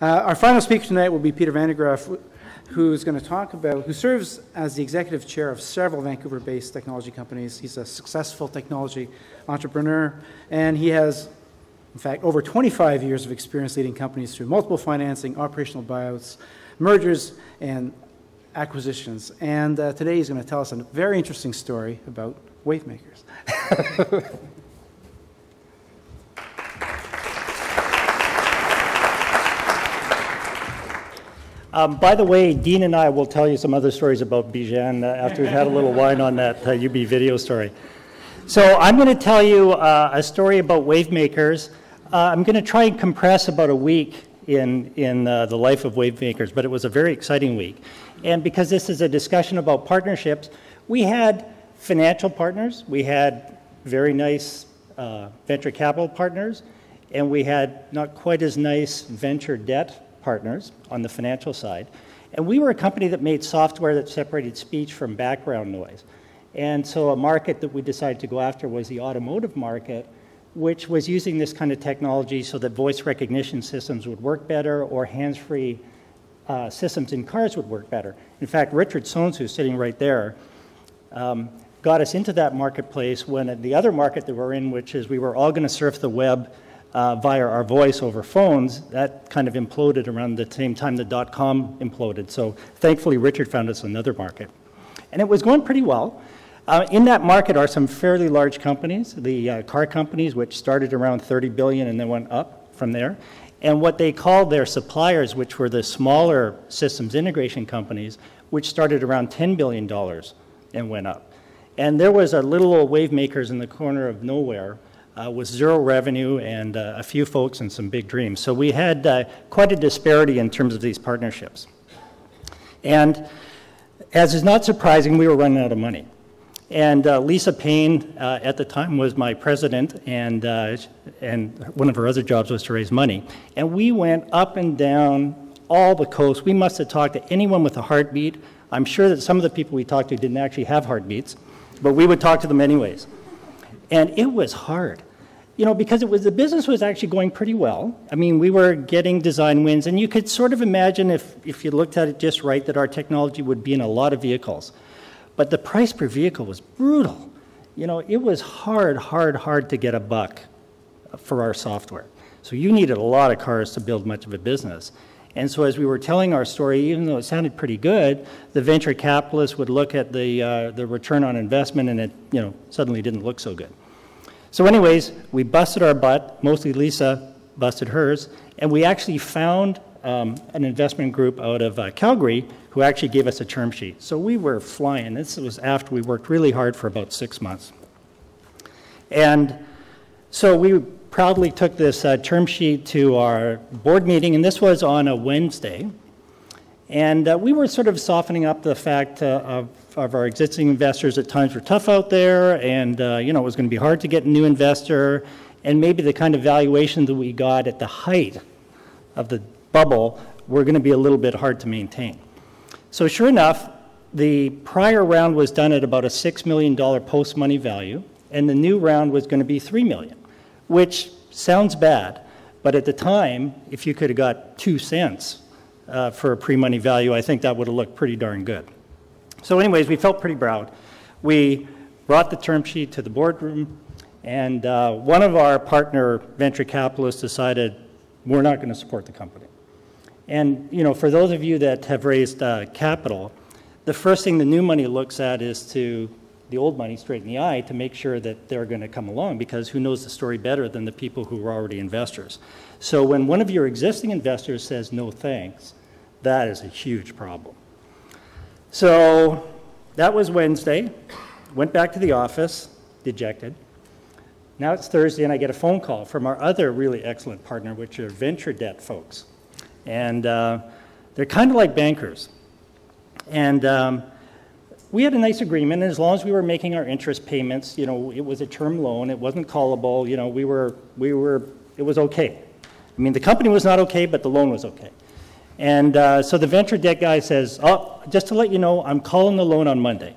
Our final speaker tonight will be Peter van der Graaf, who's going to talk about, who serves as the executive chair of several Vancouver-based technology companies. He's a successful technology entrepreneur, and he has, in fact, over 25 years of experience leading companies through multiple financing, operational buyouts, mergers, and acquisitions. And today he's going to tell us a very interesting story about Wavemakers. By the way, Dean and I will tell you some other stories about Bijan after we've had a little wine on that UB video story. So I'm going to tell you a story about Wavemakers. I'm going to try and compress about a week in the life of Wavemakers, but it was a very exciting week. And because this is a discussion about partnerships, we had financial partners, we had very nice venture capital partners, and we had not quite as nice venture debt partners on the financial side. And we were a company that made software that separated speech from background noise. And so a market that we decided to go after was the automotive market, which was using this kind of technology so that voice recognition systems would work better or hands-free systems in cars would work better. In fact, Richard Sohns, who's sitting right there, got us into that marketplace when the other market that we're in, which is we were all going to surf the web via our voice over phones, that kind of imploded around the same time the .com imploded. So thankfully, Richard found us another market. And it was going pretty well. In that market are some fairly large companies, the car companies, which started around 30 billion and then went up from there. And what they called their suppliers, which were the smaller systems integration companies, which started around $10 billion and went up. And there was a little old Wavemakers in the corner of nowhere with zero revenue and a few folks and some big dreams. So we had quite a disparity in terms of these partnerships. And as is not surprising, we were running out of money. And Lisa Payne at the time was my president, and one of her other jobs was to raise money. And we went up and down all the coast. We must have talked to anyone with a heartbeat. I'm sure that some of the people we talked to didn't actually have heartbeats, but we would talk to them anyways. And it was hard, you know, because the business was actually going pretty well. I mean, we were getting design wins, and you could sort of imagine if you looked at it just right that our technology would be in a lot of vehicles. But the price per vehicle was brutal. You know, it was hard to get a buck for our software. So you needed a lot of cars to build much of a business. And so as we were telling our story, even though it sounded pretty good, the venture capitalists would look at the return on investment, and it, you know, suddenly didn't look so good. So anyways, we busted our butt, mostly Lisa busted hers, and we actually found an investment group out of Calgary who actually gave us a term sheet. So we were flying. This was after we worked really hard for about 6 months. And so we proudly took this term sheet to our board meeting, and this was on a Wednesday. And we were sort of softening up the fact of our existing investors at times were tough out there, and you know, it was going to be hard to get a new investor, and maybe the kind of valuation that we got at the height of the bubble were going to be a little bit hard to maintain. So sure enough, the prior round was done at about a $6 million post-money value, and the new round was going to be $3 million, which sounds bad, but at the time, if you could have got 2 cents for a pre-money value, I think that would have looked pretty darn good. So anyways, we felt pretty proud. We brought the term sheet to the boardroom, and one of our partner venture capitalists decided we're not going to support the company. And you know, for those of you that have raised capital, the first thing the new money looks at is to the old money straight in the eye to make sure that they're going to come along, because who knows the story better than the people who are already investors. So when one of your existing investors says no thanks, that is a huge problem. So that was Wednesday. Went back to the office, dejected. Now it's Thursday, and I get a phone call from our other really excellent partner, which are venture debt folks. And they're kind of like bankers. And we had a nice agreement, and as long as we were making our interest payments, you know, it was a term loan, it wasn't callable, you know, it was okay. I mean, the company was not okay, but the loan was okay. And so the venture debt guy says, oh, just to let you know, I'm calling the loan on Monday.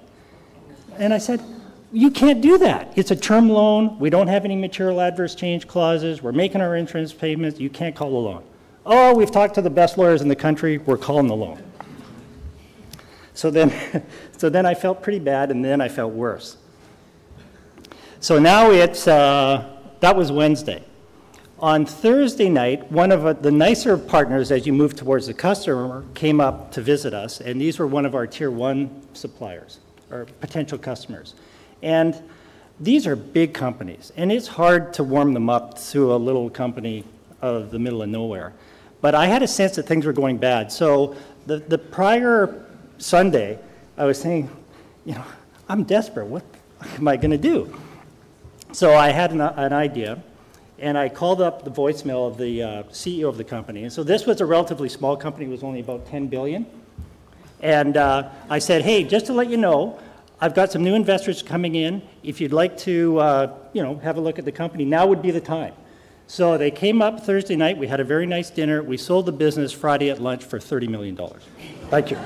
And I said, you can't do that. It's a term loan. We don't have any material adverse change clauses. We're making our interest payments. You can't call the loan. Oh, we've talked to the best lawyers in the country. We're calling the loan. So then I felt pretty bad, and then I felt worse. So now that was Wednesday. On Thursday night, one of the nicer partners as you move towards the customer came up to visit us, and these were one of our tier 1 suppliers, or potential customers. And these are big companies, and it's hard to warm them up to a little company out of the middle of nowhere. But I had a sense that things were going bad. So the prior Sunday, I was saying, I'm desperate. What am I going to do? So I had an idea, and I called up the voicemail of the CEO of the company. And so this was a relatively small company. It was only about $10 billion. And I said, hey, just to let you know, I've got some new investors coming in. If you'd like to have a look at the company, now would be the time. So they came up Thursday night. We had a very nice dinner. We sold the business Friday at lunch for $30 million. Thank you.